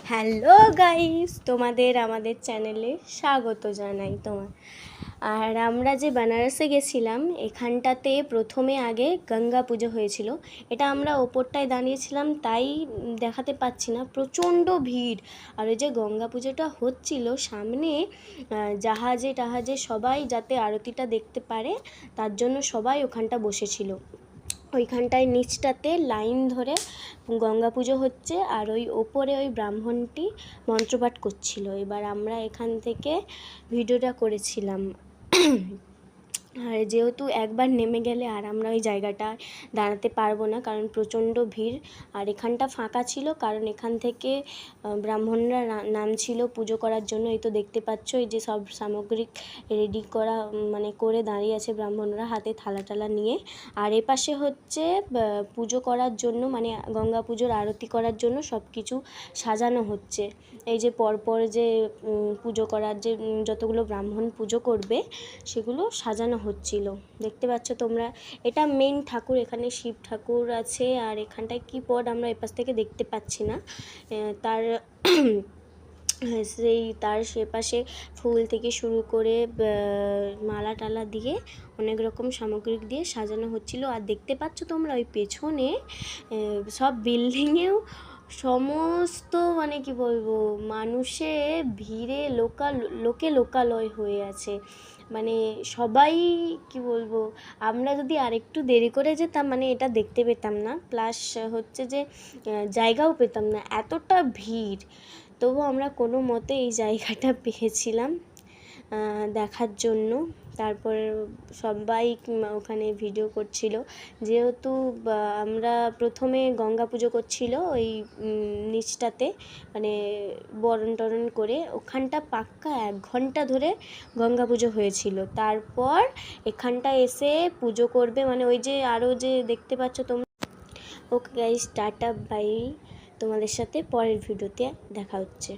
Hello guys, তোমাদের আমাদের চ্যানেলে স্বাগত জানাই তোমার। আর আমরা যে বেনারসে গেছিলাম, এখানটাতে প্রথমে আগে গঙ্গা পুজো হয়েছিল। এটা আমরা ওপরটায় দাঁড়িয়েছিলাম তাই দেখাতে পাচ্ছি না, প্রচণ্ড ভিড়। আর ওই যে গঙ্গা পুজোটা হচ্ছিল সামনে, জাহাজে টাহাজে সবাই যাতে আরতিটা দেখতে পারে তার জন্য সবাই ওখানটা বসেছিল। ওইখানটায় নিচটাতে লাইন ধরে গঙ্গা পুজো হচ্ছে, আর ওই ওপরে ওই ব্রাহ্মণটি মন্ত্রপাঠ করছিল। এবার আমরা এখান থেকে ভিডিওটা করেছিলাম। আর যেহেতু একবার নেমে গেলে আর আমরা ওই জায়গাটায় দাঁড়াতে পারবো না, কারণ প্রচণ্ড ভিড়। আর এখানটা ফাঁকা ছিল কারণ এখান থেকে ব্রাহ্মণরা নামছিল পুজো করার জন্য। এই তো দেখতে পাচ্ছ, এই যে সব সামগ্রিক রেডি করা মানে করে দাঁড়িয়ে আছে ব্রাহ্মণরা হাতে থালা টালা নিয়ে। আর এপাশে হচ্ছে পুজো করার জন্য, মানে গঙ্গা পুজোর আরতি করার জন্য সব কিছু সাজানো হচ্ছে। এই যে পরপর যে পুজো করার যে যতগুলো ব্রাহ্মণ পুজো করবে সেগুলো সাজানো হচ্ছিল, দেখতে পাচ্ছ তোমরা। এটা মেন ঠাকুর, এখানে শিব ঠাকুর আছে। আর এখানটায় কি পদ আমরা এপাশ থেকে দেখতে পাচ্ছি না। তার তার সেপাশে ফুল থেকে শুরু করে মালা টালা দিয়ে অনেক রকম সামগ্রিক দিয়ে সাজানো হচ্ছিল। আর দেখতে পাচ্ছ তোমরা ওই পেছনে সব বিল্ডিংয়েও সমস্ত মানে কি বলবো, মানুষে ভিড়ে লোকে লোকালয় হয়ে আছে। মানে সবাই কি বলবো, আমরা যদি আরেকটু দেরি করে যেতাম মানে এটা দেখতে পেতাম না, প্লাস হচ্ছে যে জায়গাও পেতাম না, এতটা ভিড়। তবু আমরা কোনো মতে এই জায়গাটা পেয়েছিলাম দেখার জন্য। তারপর সবাই ওখানে ভিডিও করছিল। যেহেতু আমরা প্রথমে গঙ্গা পুজো করছিল ওই নিচটাতে, মানে বরণ টরণ করে ওখানটা পাক্কা 1 ঘন্টা ধরে গঙ্গা পুজো হয়েছিল। তারপর এখানটা এসে পুজো করবে, মানে ওই যে আরও যে দেখতে পাচ্ছ তোমরা। ওকে গাইস, টাটা বাই, তোমাদের সাথে পরের ভিডিওতে দেখা হচ্ছে।